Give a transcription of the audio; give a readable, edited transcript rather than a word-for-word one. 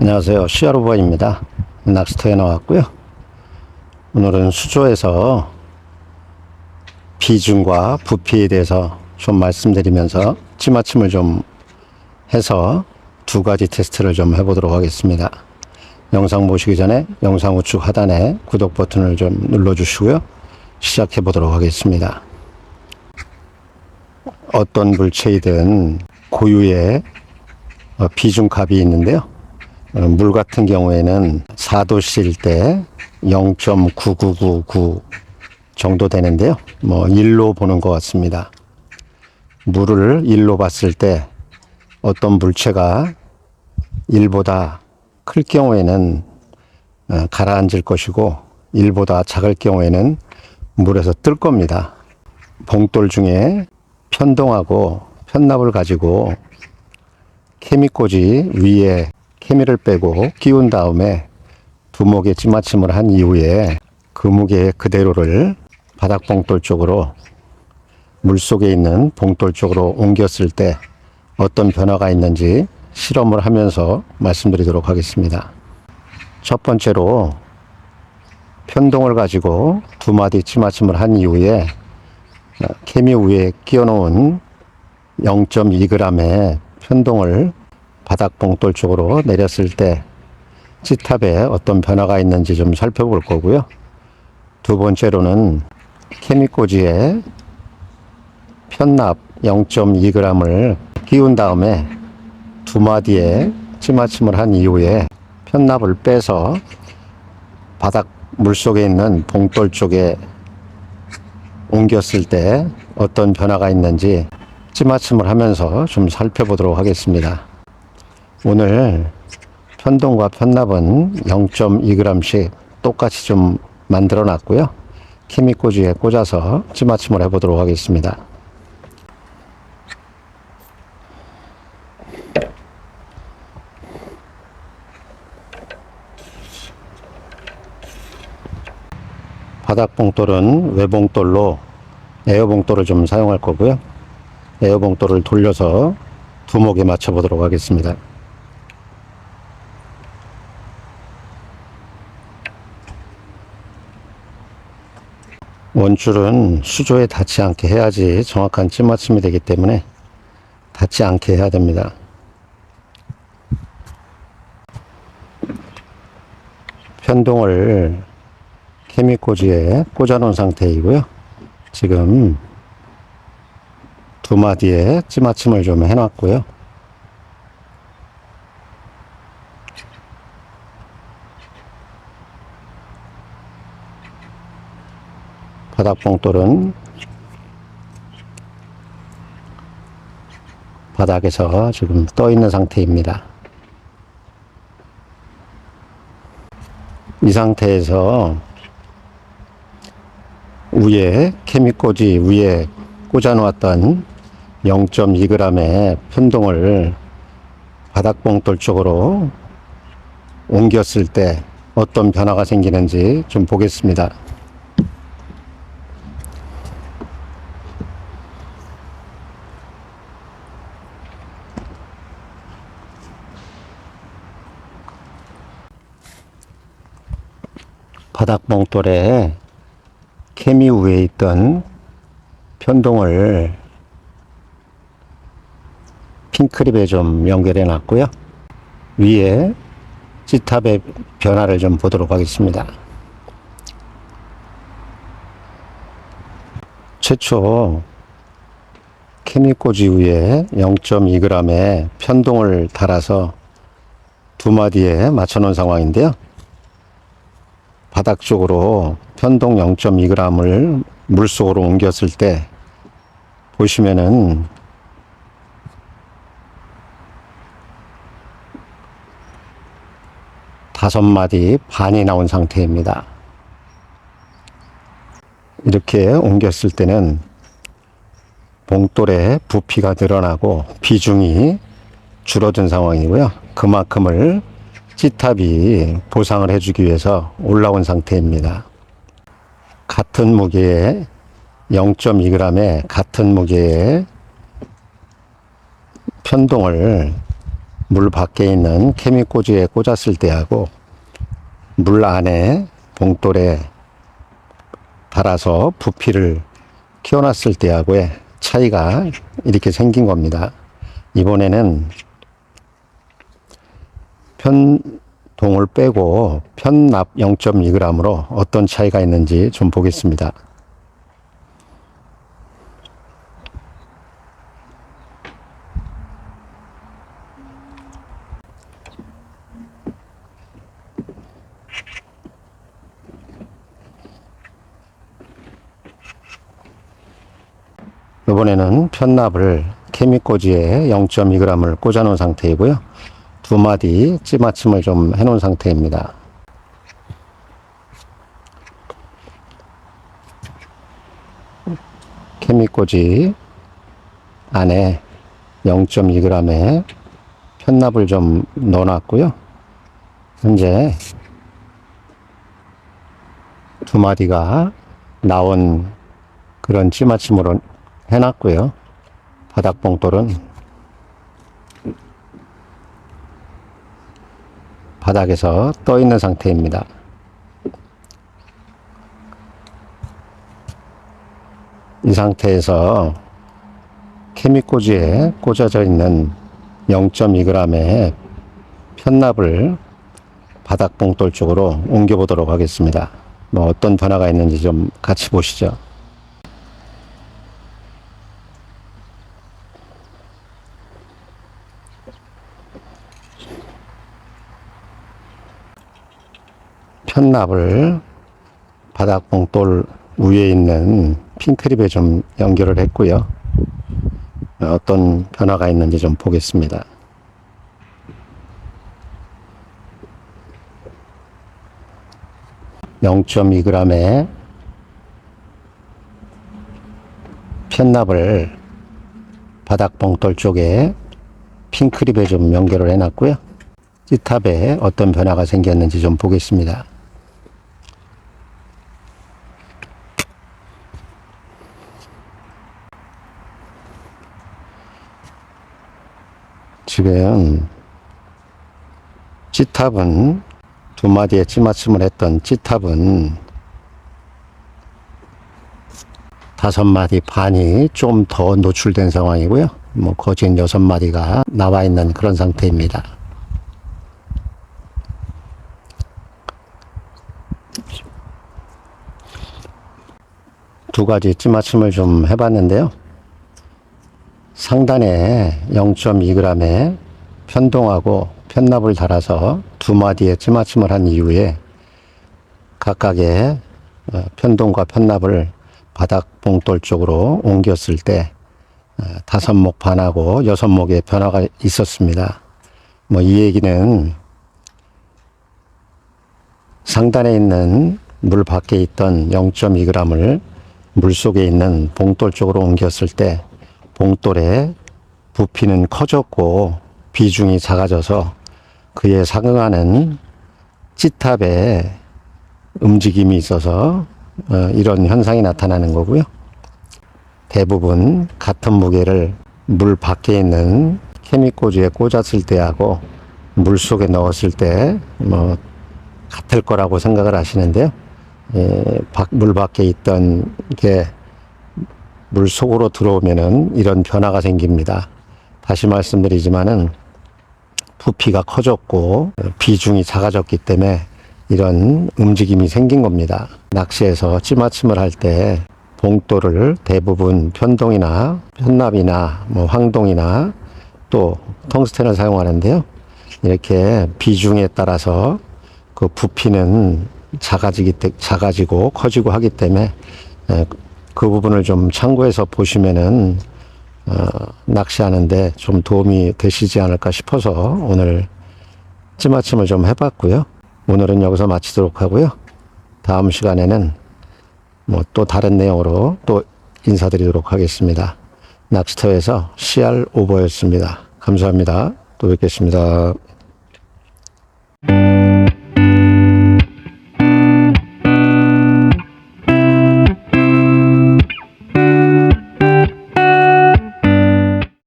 안녕하세요. 시아로버입니다. 낚시터에 나왔고요. 오늘은 수조에서 비중과 부피에 대해서 좀 말씀드리면서 찌맞춤을 좀 해서 두 가지 테스트를 좀 해보도록 하겠습니다. 영상 보시기 전에 영상 우측 하단에 구독 버튼을 좀 눌러주시고요. 시작해 보도록 하겠습니다. 어떤 물체이든 고유의 비중값이 있는데요. 물 같은 경우에는 4도씨일 때 0.9999 정도 되는데요. 1로 보는 것 같습니다. 물을 1로 봤을 때 어떤 물체가 1보다 클 경우에는 가라앉을 것이고 1보다 작을 경우에는 물에서 뜰 겁니다. 봉돌 중에 편동하고 편납을 가지고 케미꽂이 위에 케미를 빼고 끼운 다음에 두목에 찌맞춤을 한 이후에 그 무게 그대로를 바닥 봉돌 쪽으로 물속에 있는 봉돌 쪽으로 옮겼을 때 어떤 변화가 있는지 실험을 하면서 말씀드리도록 하겠습니다. 첫 번째로 편동을 가지고 두 마디 찌맞춤을 한 이후에 케미 위에 끼워 놓은 0.2g의 편동을 바닥 봉돌 쪽으로 내렸을 때 찌탑에 어떤 변화가 있는지 좀 살펴볼 거고요. 두 번째로는 케미꽂이에 편납 0.2g을 끼운 다음에 두 마디에 찌맞춤을 한 이후에 편납을 빼서 바닥 물속에 있는 봉돌 쪽에 옮겼을 때 어떤 변화가 있는지 찌맞춤을 하면서 좀 살펴보도록 하겠습니다. 오늘 편동과 편납은 0.2g씩 똑같이 좀 만들어 놨고요. 케미꽂이에 꽂아서 찌맞춤을 해보도록 하겠습니다. 바닥 봉돌은 외봉돌로 에어봉돌을 좀 사용할 거고요. 에어봉돌을 돌려서 두목에 맞춰 보도록 하겠습니다. 원줄은 수조에 닿지 않게 해야지 정확한 찌맞춤이 되기 때문에 닿지 않게 해야 됩니다. 편동을 케미꽂이에 꽂아 놓은 상태이고요. 지금 두 마디에 찌맞춤을 좀 해놨고요. 바닥 봉돌은 바닥에서 지금 떠 있는 상태입니다. 이 상태에서 위에 케미꽂이 위에 꽂아 놓았던 0.2g의 편동을 바닥 봉돌 쪽으로 옮겼을 때 어떤 변화가 생기는지 좀 보겠습니다. 바닥 봉돌에 케미 위에 있던 편동을 핀크립에 좀 연결해 놨고요. 위에 찌탑의 변화를 좀 보도록 하겠습니다. 최초 케미꽂이 위에 0.2g의 편동을 달아서 두 마디에 맞춰 놓은 상황인데요. 바닥 쪽으로 편동 0.2g을 물속으로 옮겼을 때 보시면은 다섯 마디 반이 나온 상태입니다. 이렇게 옮겼을 때는 봉돌의 부피가 늘어나고 비중이 줄어든 상황이고요. 그만큼을 찌탑이 보상을 해주기 위해서 올라온 상태입니다. 같은 무게의 0.2g의 같은 무게의 편동을 물 밖에 있는 케미꽂이에 꽂았을 때하고 물 안에 봉돌에 달아서 부피를 키워놨을 때하고의 차이가 이렇게 생긴 겁니다. 이번에는 편동을 빼고 편납 0.2g으로 어떤 차이가 있는지 좀 보겠습니다. 이번에는 편납을 케미꽂이에 0.2g을 꽂아 놓은 상태이고요. 두 마디 찌맞춤을 좀 해 놓은 상태입니다. 케미꽂이 안에 0.2g의 편납을 좀 넣어 놨고요. 현재 두 마디가 나온 그런 찌맞춤으로 해놨고요. 바닥봉돌은 바닥에서 떠 있는 상태입니다. 이 상태에서 케미꽂이에 꽂아져 있는 0.2g의 편납을 바닥봉돌 쪽으로 옮겨 보도록 하겠습니다. 어떤 변화가 있는지 좀 같이 보시죠. 편납을 바닥봉돌 위에 있는 핀크립에 좀 연결을 했고요. 어떤 변화가 있는지 좀 보겠습니다. (0.2g의) 편납을 바닥봉돌 쪽에 핀크립에 좀 연결을 해놨고요. 찌탑에 어떤 변화가 생겼는지 좀 보겠습니다. 지금 찌탑은 두 마디에 찌맞춤을 했던 찌탑은 5마디 반이 좀 더 노출된 상황이고요. 거진 6마디가 나와 있는 그런 상태입니다. 두 가지 찌맞춤을 좀 해봤는데요. 상단에 0.2g의 편동하고 편납을 달아서 두 마디에 찌맞춤을 한 이후에 각각의 편동과 편납을 바닥 봉돌 쪽으로 옮겼을 때 5목 반하고 6목의 변화가 있었습니다. 이 얘기는 상단에 있는 물 밖에 있던 0.2g을 물 속에 있는 봉돌 쪽으로 옮겼을 때 봉돌의 부피는 커졌고 비중이 작아져서 그에 상응하는 찌탑의 움직임이 있어서 이런 현상이 나타나는 거고요. 대부분 같은 무게를 물 밖에 있는 케미꽂이에 꽂았을 때하고 물 속에 넣었을 때 같을 거라고 생각을 하시는데요. 물 밖에 있던 게 물 속으로 들어오면은 이런 변화가 생깁니다. 다시 말씀드리지만은 부피가 커졌고 비중이 작아졌기 때문에 이런 움직임이 생긴 겁니다. 낚시에서 찌맞춤을 할 때 봉돌을 대부분 편동이나 편납이나 황동이나 또 텅스텐을 사용하는데요. 이렇게 비중에 따라서 그 부피는 작아지고 커지고 하기 때문에 그 부분을 좀 참고해서 보시면은 낚시하는데 좀 도움이 되시지 않을까 싶어서 오늘 찌맞춤을 좀 해봤고요. 오늘은 여기서 마치도록 하고요. 다음 시간에는 또 다른 내용으로 또 인사드리도록 하겠습니다. 낚시터에서 CR 오버였습니다. 감사합니다. 또 뵙겠습니다.